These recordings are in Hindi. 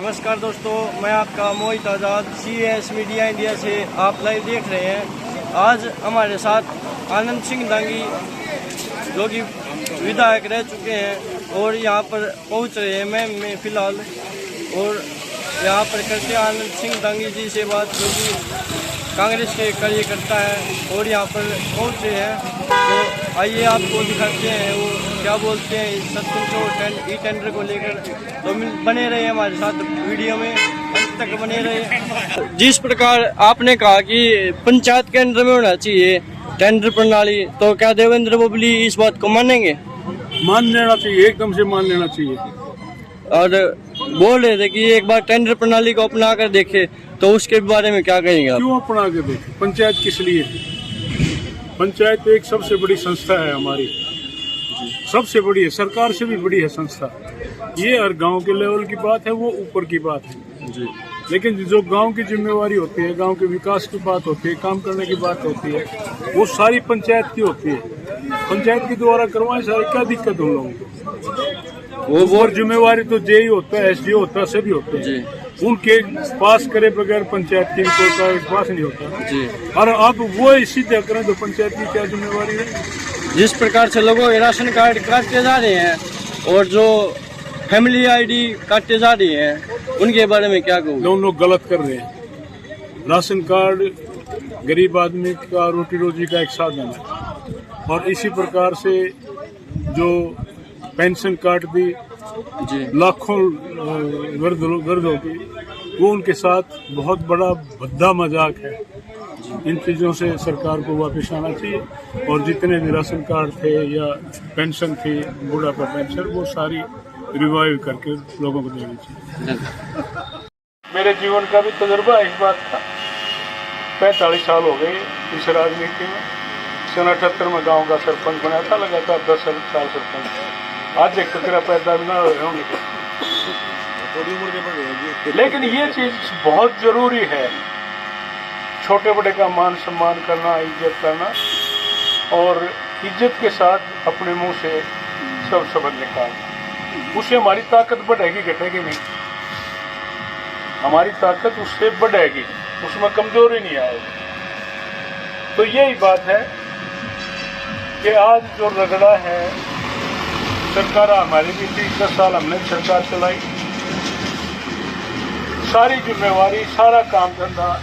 नमस्कार दोस्तों, मैं आपका मोहित आज़ाद CS मीडिया इंडिया से आप लाइव देख रहे हैं। आज हमारे साथ आनंद सिंह दांगी जो कि विधायक रह चुके हैं और यहाँ पर पहुँच रहे हैं मैं फ़िलहाल, और यहाँ पर करते हैं आनंद सिंह दांगी जी से बात, जो कि कांग्रेस के कार्यकर्ता हैं और यहाँ पर पहुँचे हैं। तो आइए आपको दिखाते हैं वो क्या बोलते हैं सतपुर ई टेंडर को लेकर। तो बने रहे हमारे साथ वीडियो में, अंत तक बने रहे। जिस प्रकार आपने कहा कि पंचायत के अंदर में होना चाहिए टेंडर प्रणाली, तो क्या देवेंद्र बोबली इस बात को मानेंगे? मान लेना चाहिए, एकदम से मान लेना चाहिए। और बोल रहे थे कि एक बार टेंडर प्रणाली को अपना कर देखे, तो उसके बारे में क्या कहेंगे आप? क्यों अपना के देखे? पंचायत किस लिए? पंचायत एक सबसे बड़ी संस्था है हमारी, सबसे बड़ी है, सरकार से भी बड़ी है संस्था। ये हर गांव के लेवल की बात है, वो ऊपर की बात है जी। लेकिन जो गांव की जिम्मेवारी होती है, गांव के विकास की बात होती है, काम करने की बात होती है, वो सारी पंचायत की होती है। पंचायत के द्वारा करवाएं सारी, क्या दिक्कत उन लोगों को? वो जिम्मेवारी तो जेई होता है, SDO होता है, सभी होते हैं जी। उनके पास करे बगैर पंचायत की कोई पास नहीं होता जी। और आप वो सीधे करें तो पंचायत की क्या जिम्मेवारी है? जिस प्रकार से लोगों के राशन कार्ड काटे जा रहे हैं और जो फैमिली ID काटे जा रही हैं, उनके बारे में क्या कहूँ? दोनों लोग गलत कर रहे हैं। राशन कार्ड गरीब आदमी का रोटी रोजी का एक साधन है, और इसी प्रकार से जो पेंशन कार्ड भी जी लाखों गर्दों की, वो उनके साथ बहुत बड़ा भद्दा मजाक है। इन चीज़ों से सरकार को वापस आना चाहिए, और जितने भी राशन कार्ड थे या पेंशन थी, बुढ़ापा पेंशन, वो सारी रिवाइव करके लोगों को देनी चाहिए। मेरे जीवन का भी तजुर्बा इस बात का, 45 साल हो गए इस राजनीति में। 1978 में गांव का सरपंच बना था, लगातार 10 साल सरपंच। आज एक तेरा पैदा भी ना होंगे, थोड़ी उम्र के बढ़। लेकिन ये चीज बहुत जरूरी है, छोटे बड़े का मान सम्मान करना, इज्जत करना, और इज्जत के साथ अपने मुंह से सब शब्द निकालना। उससे हमारी ताकत बढ़ेगी, घटेगी नहीं। हमारी ताकत उससे बढ़ेगी, उसमें कमजोरी नहीं आएगी। तो यही बात है कि आज जो रगड़ा है, सरकार हमारी भी थी, 10 साल हमने सरकार चलाई, सारी जिम्मेवारी, सारा काम धंधा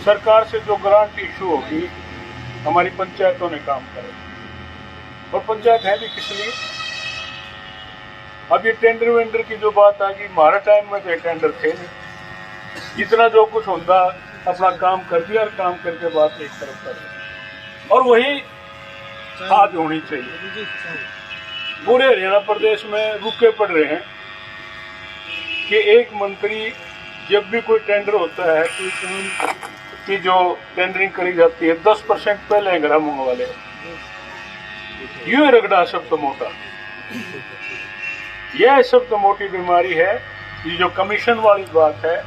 सरकार से जो ग्रांट इशू होगी, हमारी पंचायतों ने काम करे। और पंचायत है भी किस लिए? अब ये टेंडर वेंडर की जो बात आ गई, हमारे टाइम में तो टेंडर थे नहीं। जितना जो कुछ होता अपना काम कर दिया, और काम करके बात एक तरफ कर, और वही आज होनी चाहिए। पूरे हरियाणा प्रदेश में रुके पड़ रहे हैं कि एक मंत्री जब भी कोई टेंडर होता है, कोई काम की जो टेंडरिंग करी जाती है, 10% पहले अंगड़ा मुंह वाले। यूं रगड़ा सब तो मोटा, यह सब तो मोटी बीमारी है। ये जो कमीशन वाली बात है,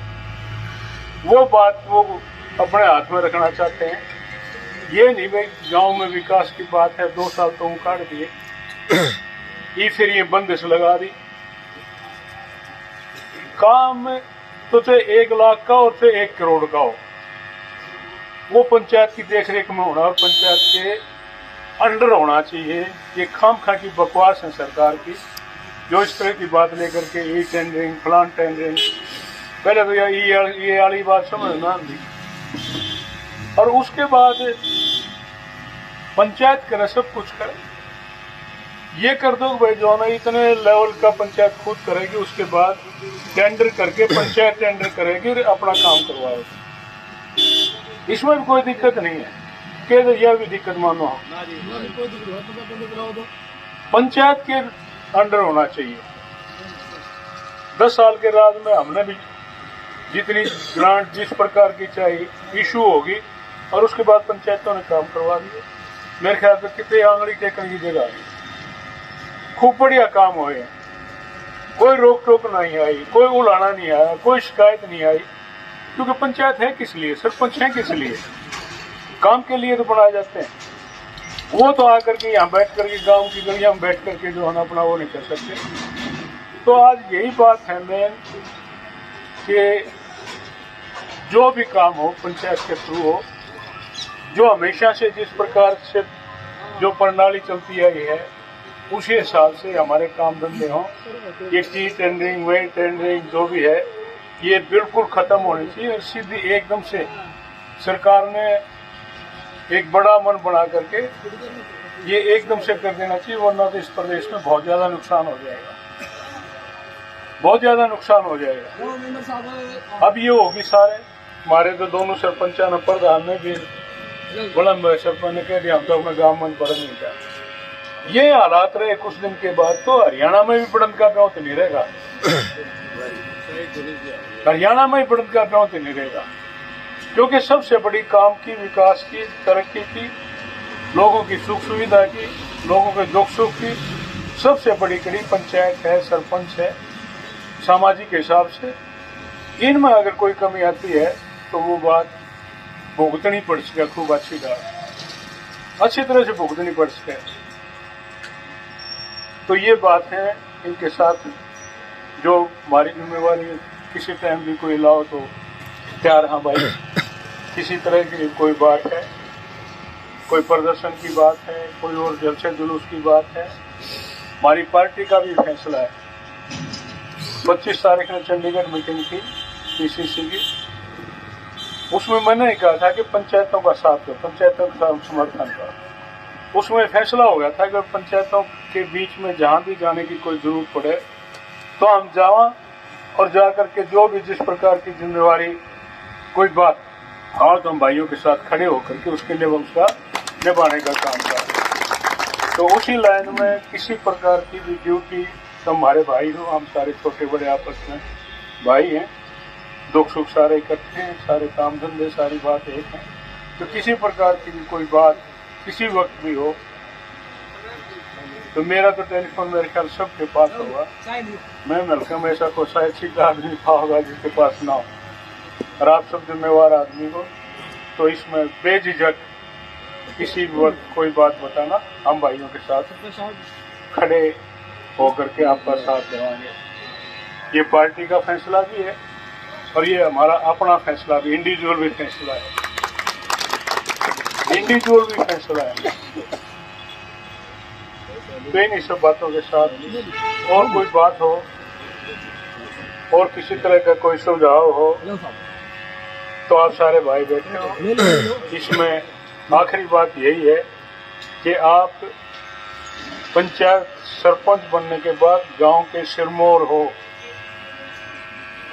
वो बात वो अपने हाथ में रखना चाहते हैं। ये नहीं भाई गांव में विकास की बात है, 2 साल तो उखाड़ दिए, ये फिर ये बंदिश लगा दी। काम तो थे 1 लाख का और थे 1 करोड़ का हो, वो पंचायत की देखरेख में होना और पंचायत के अंडर होना चाहिए। ये खामखा की बकवास है सरकार की, जो इस तरह की बात लेकर के ई टेंडरिंग, फलान टेंडरिंग, पहले तो ये वाली बात समझना थी। और उसके बाद पंचायत करे, सब कुछ करे। ये कर दो भाई, जो ना इतने लेवल का पंचायत खुद करेगी, उसके बाद टेंडर करके पंचायत टेंडर करेगी, अपना काम करवाएगी। इसमें भी कोई दिक्कत नहीं है, कि यह भी दिक्कत मानो हो, पंचायत के अंडर होना चाहिए। 10 साल के राज में हमने भी जितनी ग्रांट जिस प्रकार की चाहिए इशू होगी, और उसके बाद पंचायतों ने काम करवा दिए। मेरे ख्याल से कितने आंगड़ी टेकने की जगह है, खूब बढ़िया काम हुए, कोई रोक टोक नहीं आई, कोई उलाना नहीं आया, कोई शिकायत नहीं आई। क्योंकि पंचायत है किस लिए, सरपंच है किस लिए? काम के लिए तो बनाए जाते हैं। वो तो आकर के यहाँ बैठ करके गांव की गलियां में बैठ करके जो है अपना वो नहीं कर सकते। तो आज यही बात है मेन कि जो भी काम हो पंचायत के थ्रू हो, जो हमेशा से जिस प्रकार से जो प्रणाली चलती आई है उसी हिसाब से हमारे काम धंधे हों। ये टी टेंडरिंग, वेट टेंडरिंग जो भी है ये बिल्कुल खत्म होनी चाहिए और सीधी एकदम से सरकार ने एक बड़ा मन बना करके ये एकदम से कर देना चाहिए, वरना तो इस प्रदेश में बहुत ज्यादा नुकसान हो जाएगा, बहुत ज्यादा नुकसान हो जाएगा। अब ये होगी सारे हमारे तो दोनों सरपंचा ने प्रधान ने भी बड़ा सरपंच ने कह दिया हम तो अपने गाँव में बढ़ नहीं जाए। ये हालात रहे कुछ दिन के बाद तो हरियाणा में भी बढ़त का ब्याह नहीं रहेगा, हरियाणा में ही बढ़त का ब्याह नहीं रहेगा, क्योंकि सबसे बड़ी काम की, विकास की, तरक्की की, लोगों की सुख सुविधा की, लोगों के दुख सुख की सबसे बड़ी कड़ी पंचायत है, सरपंच है। सामाजिक हिसाब से इनमें अगर कोई कमी आती है तो वो बात भुगतनी पड़ सके, खूब अच्छी तरह से भुगतनी पड़ सके। तो ये बात है, इनके साथ जो हमारी जिम्मेवारी किसी टाइम भी कोई लाओ तो तैयार। हाँ भाई, किसी तरह की कोई बात है, कोई प्रदर्शन की बात है, कोई और जलसे जुलूस की बात है, हमारी पार्टी का भी फैसला है। 25 तारीख में चंडीगढ़ मीटिंग थी पीसीसी की, उसमें मैंने ही कहा था कि पंचायतों का साथ दो, पंचायतों का समर्थन करो। उसमें फैसला हो गया था कि पंचायतों के बीच में जहां भी जाने की कोई जरूरत पड़े तो हम जावा और जाकर के जो भी जिस प्रकार की जिम्मेवारी कोई बात हाँ तो हम भाइयों के साथ खड़े होकर के उसके लिए उसका निभाने का काम करें। तो उसी लाइन में किसी प्रकार की भी ड्यूटी, तो हमारे भाई हो, हम सारे छोटे बड़े आपस में भाई हैं, दुख सुख सारे इकट्ठे हैं, सारे काम धंधे सारी बात एक है। तो किसी प्रकार की भी कोई बात किसी वक्त भी हो तो मेरा तो टेलीफोन मेरे ख्याल सबके पास होगा। मैं मिलकर में ऐसा कोई शायद सीधा आदमी था होगा जिसके पास ना हो, और आप सब जिम्मेवार आदमी हो तो इसमें बेझिझक किसी वक्त कोई बात बताना, हम भाइयों के साथ खड़े होकर के आपका साथ देवाएंगे। ये पार्टी का फैसला भी है और ये हमारा अपना फैसला भी, इंडिविजुअल भी फैसला है, इंडिविजुअल भी फैसला है। तो इन सब बातों के साथ और कोई बात हो और किसी तरह का कोई सुझाव हो तो आप सारे भाई बैठे हो। इसमें आखिरी बात यही है कि आप पंचायत सरपंच बनने के बाद गांव के सिरमौर हो,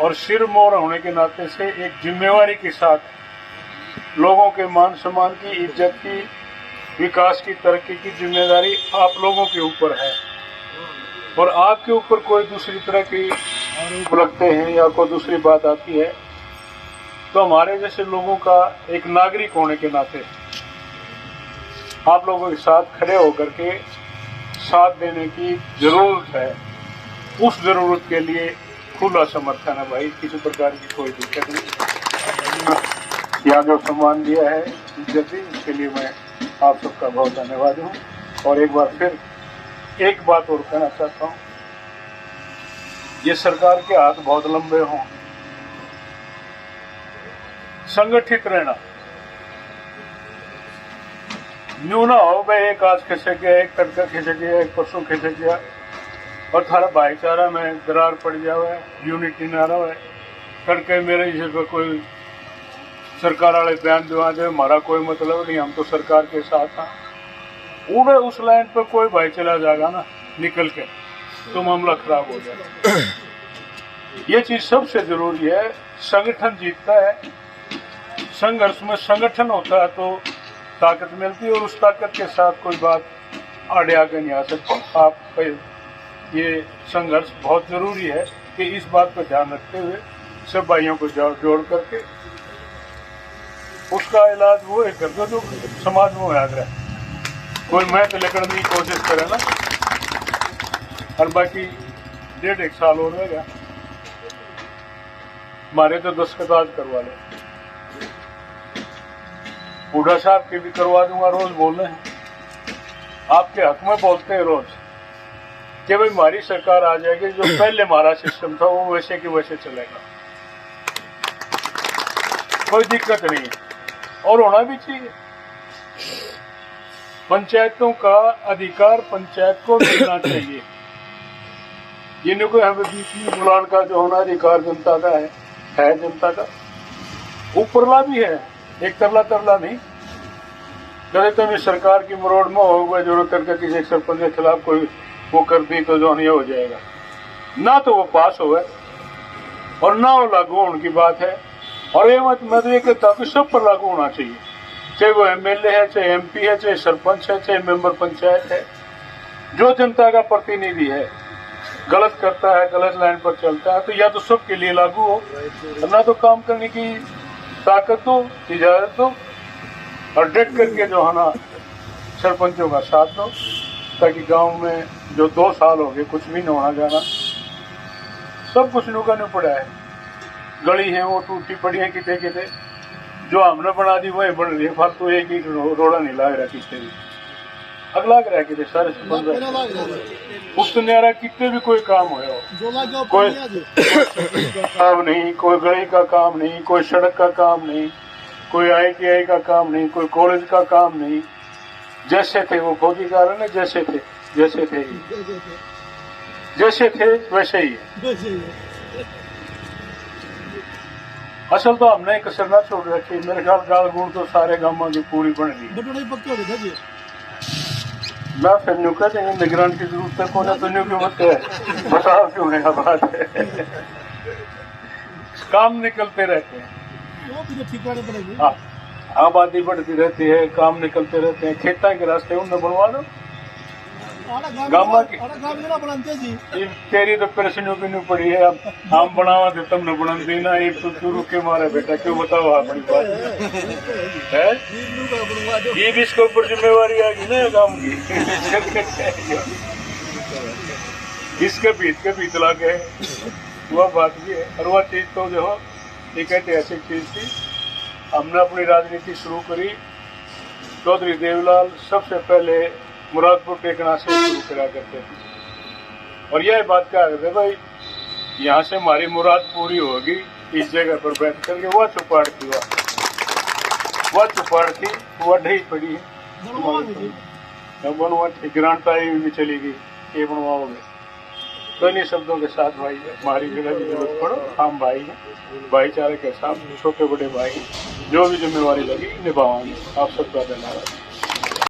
और सिरमौर होने के नाते से एक जिम्मेवारी के साथ लोगों के मान सम्मान की, इज्जत की, विकास की, तरक्की की जिम्मेदारी आप लोगों के ऊपर है। और आपके ऊपर कोई दूसरी तरह की लगते हैं या कोई दूसरी बात आती है तो हमारे जैसे लोगों का एक नागरिक होने के नाते आप लोगों के साथ खड़े होकर के साथ देने की जरूरत है। उस जरूरत के लिए खुला समर्थन है भाई, किसी प्रकार की कोई दिक्कत नहीं। यहाँ जो सम्मान दिया है इज्जत दी, उसके लिए मैं आप सबका बहुत धन्यवाद हूँ। और एक बार फिर एक बात और कहना चाहता हूँ, ये सरकार के हाथ बहुत लंबे हों, संगठित रहना, यूं ना हो भाई एक आज खिसक गया, एक तड़का खिसक गया, एक परसों खिसक गया और थारा भाईचारा में दरार पड़ जाए, यूनिटी ना रहे। तड़के मेरे जैसे कोई सरकार वाले बयान दिवा दे, हमारा कोई मतलब नहीं, हम तो सरकार के साथ हैं। उड़े उस लाइन पर कोई भाई चला जाएगा ना निकल के तो मामला खराब हो जाएगा। ये चीज सबसे जरूरी है। संगठन जीतता है, संघर्ष में संगठन होता है तो ताकत मिलती है और उस ताकत के साथ कोई बात आड़े आगे नहीं आ सकती। आप ये संघर्ष बहुत जरूरी है कि इस बात पर ध्यान रखते हुए सब भाइयों को जोड़ करके उसका इलाज वो है कर दो जो समाज में याद रहे। कोई मैं तो लेकर की कोशिश करे ना, और बाकी 1.5 साल और रहेगा। हमारे तो दस्तखत आज करवा ले, बूढ़ा साहब के भी करवा दूंगा। रोज बोल रहे हैं आपके हक में, बोलते हैं रोज कि भाई हमारी सरकार आ जाएगी, जो पहले हमारा सिस्टम था वो वैसे के वैसे चलेगा। कोई दिक्कत नहीं है और होना भी चाहिए। पंचायतों का अधिकार पंचायत को मिलना चाहिए। जिनको हमें बीच में बुलाने का जो होना अधिकार जनता का है जनता का। ऊपरला भी है, एक तरला नहीं। कभी तो सरकार की मरोड़ में होगा जरूरत करके किसी सरपंच के खिलाफ कोई वो कर दी तो जो नहीं हो जाएगा, ना तो वो पास होगा और ना वो लागू होने की बात है। और ये मत मैं तो ये कहता हूँ कि सब पर लागू होना चाहिए, चाहे वो एमएलए है, चाहे एमपी है, चाहे सरपंच है, चाहे मेंबर पंचायत है। जो जनता का प्रतिनिधि है गलत करता है, गलत लाइन पर चलता है, तो या तो सबके लिए लागू हो, ना तो काम करने की ताकत दो, इजाजत दो और डट करके जो है ना सरपंचों का साथ दो, ताकि गांव में जो 2 साल हो गए कुछ भी नहीं होना जाना, सब कुछ नुका नहीं पड़ा है। गली है वो टूटी पड़ी है किते किते, जो हमने बना दी वही बन रही है, फालतू एक ही रोड़ा नहीं लाग रहा कितने भी अगला रहा कितने सारे उस न्यारा कितने भी कोई काम हो, कोई काम नहीं, कोई गली का काम नहीं, कोई सड़क का काम नहीं, कोई ITI का काम नहीं, कोई कॉलेज का काम नहीं। जैसे थे वो फौजी कारण है, जैसे थे जैसे थे वैसे ही है। असल तो हमने कसर ना छोड़ रखी। मेरे ख्याल गाल गुण तो सारे गांवों की पूरी बन गई। मैं फिर न्यू कहते हैं निगरान की जरूरत है, कौन तो न्यू क्यों मत है, बताओ क्यों है बात है। काम निकलते रहते हैं, हाँ आबादी बढ़ती रहती है, काम निकलते रहते हैं। खेता के रास्ते उनमें बनवा दो गामा की तेरी तो परेशानियों भी नहीं पड़ी है। अब हम बनावा थे तुमने बना देना, एक तो शुरू के मारे बेटा क्यों बताओ अपनी बात है। ये भी इसके ऊपर जिम्मेवारी आ गई ना काम की। इसके भीत ला के वह बात भी है। और वह चीज तो जो एक ऐतिहासिक चीज थी। हमने अपनी राजनीति शुरू करी, चौधरी देवलाल सबसे पहले मुरादपुर टेकना से शुरू करा करते थे और यह बात कहा करते भाई यहाँ से हमारी मुराद पूरी होगी इस जगह पर बैठ करके। वह चुपाड़ थी, वह ढही पड़ी है, बनवा थी ग्रांट आई भी चली गई, ये बनवाओगे तो इन्हीं शब्दों के साथ भाई हमारी जगह की जरूरत पड़ो, हम भाई हैं, भाईचारे के साथ छोटे बड़े भाई जो भी जिम्मेवारी लगी निभाएंगे। आप सबका धन्यवाद।